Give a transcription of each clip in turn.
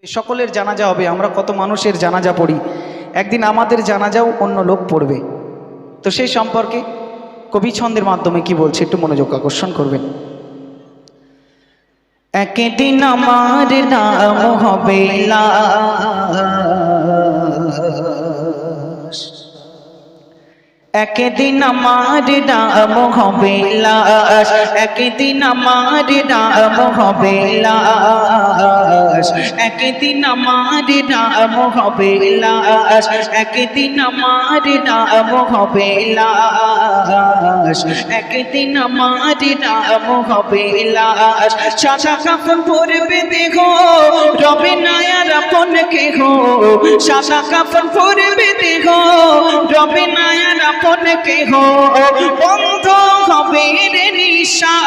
সকলের জানাজা হবে, আমরা কত মানুষের জানাজা পড়ি, একদিন আমাদের জানাজাও অন্য লোক পড়বে। তো সেই সম্পর্কে কবি ছন্দের মাধ্যমে কি বলছে একটু মনোযোগ আকর্ষণ করবেন। একদিন আমার নাম হবে লাশ, একদিন আমার নাম হবে লাশ, একদিন আমার নাম হবে লাশ, একদিন আমার নাম হবে লাশ, একদিন আমার নাম হবে লাশ, একদিন আমার নাম হবে লাশ। সাদা কাফন পরবে দেখো রবে না আর আপন কেহ, সাদা কাফন পরবে দেখো রবে না আর আপন কেহ, বন্ধ হবে রে নিঃশ্বাস,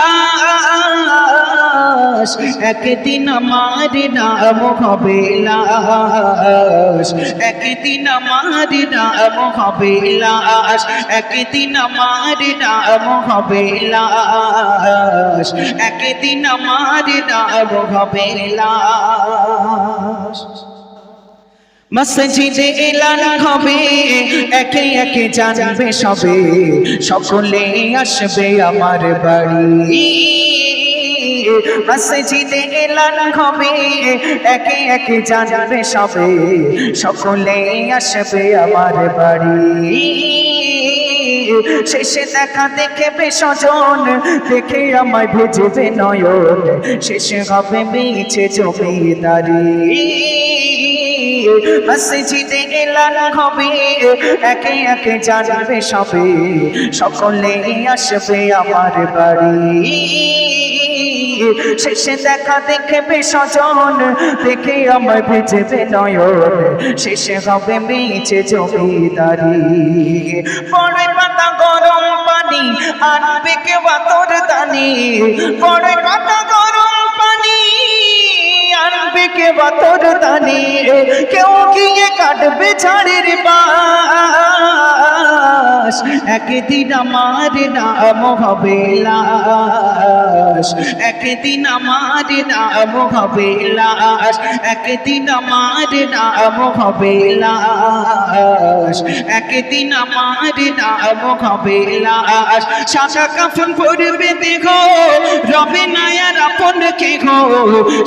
একদিন আমার নাম হবে লাশ, একদিন আমার নাম হবে লাশ, একদিন আমার নাম হবে লাশ, একদিন আমার নাম হবে লাশ। মসজিদে এলান হবে, একে একে জানবে সবে, সকলে আসবে আমার বাড়ি। মসজিদে এলান হবে, একে একে জানবে সবে, সকলে আসবে আমার বাড়ি। শেষে দেখা দেখবে স্বজন, দেখে আমায় ভেজবে নয়ন, শেষে হবে মিছে জমিদারি। মসজিদে এলান হবে, একে একে জানবে সবে, সকলে আসবে আমার বাড়ি। শেষে দেখা দেখবে স্বজন, দেখে আমায় ভেজবে নয়ন, শেষে হবে মিছে জমিদারি। পড়ে পাতা গরম পানি আনবে কে বাতর দানি, পড়ে পাতা গরম পানি আনবে কে বাতর দানি, কেউ গিয়ে কাটবে ঝাড়ের বাস, একদিন আমার নাম হবে লাশ, একদিন আমার নাম হবে লাশ, একদিন আমার নাম হবে লাশ, একদিন আমার নাম হবে লাশ। সাদা কাফন পরবে দেখো রবে না আর আপন কেহ,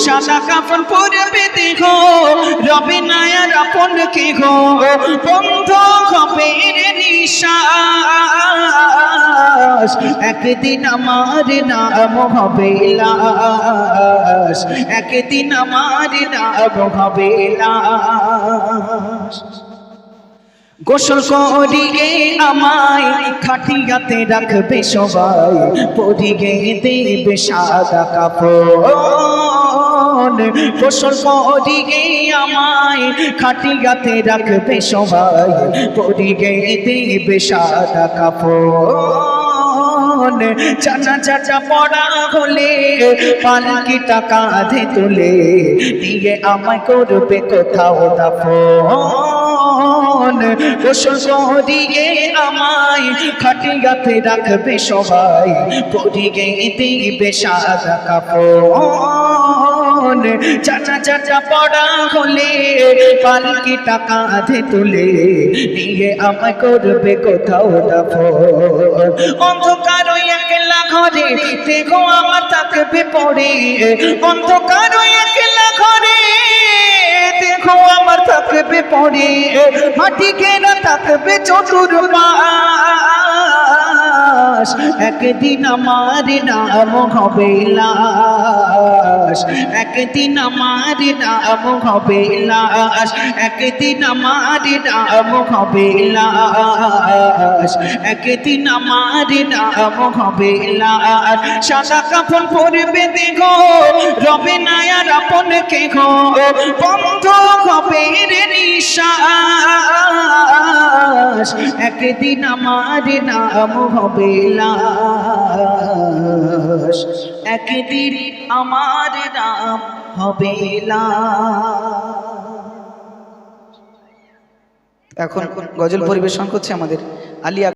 সাদা কাফন পরবে দেখো রবে না আর আপন কেহ, বন্ধ হবে রে নিঃশ্বাস, একদিন আমার নাম হবে লাশ, একদিন আমার নাম হবে লাশ। গোসল করিয়ে আমায় খাটিয়াতে রাখবে সবাই, পরিয়ে দেবে সাদা কাফন, গোসল করিয়ে আমায় খাটিয়াতে রাখবে সবাই, পরিয়ে দেবে সাদা কাফন। জানাজা পড়া হলে পালকিটা কাঁধে তুলে নিয়ে আমায় করবে কোথাও দাফন, গোসল করিয়ে আমায় খাটিয়াতে রাখবে সবাই, পরিয়ে দিবে সাদা কাফন। জানাজা পড়া হলে পালকিটা কাঁধে তুলে নিয়ে আমায় করবে কোথাও দাফন। অন্ধকার একলা ঘরে দেখো আমার থাকবে পড়ে, অন্ধকার একলা ঘরে দেখো আমার থাকবে পড়ে, মাটি ঘেরা থাকবে চতুর্পাশ, একদিন আমার নাম হবে লাশ, একদিন আমার নাম হবে লাশ, একদিন আমার নাম হবে লাশ, একদিন আমার নাম হবে লাশ। সাদা কাফন পরবে দেখো রবে না আর আপন কেহ, বন্ধ হবে রে নিঃশ্বাস, একদিন আমার নাম হবে লাশ, একদিন আমার নাম হবে লাশ। এখন গজল পরিবেশন করছে আমাদের আলিয়া।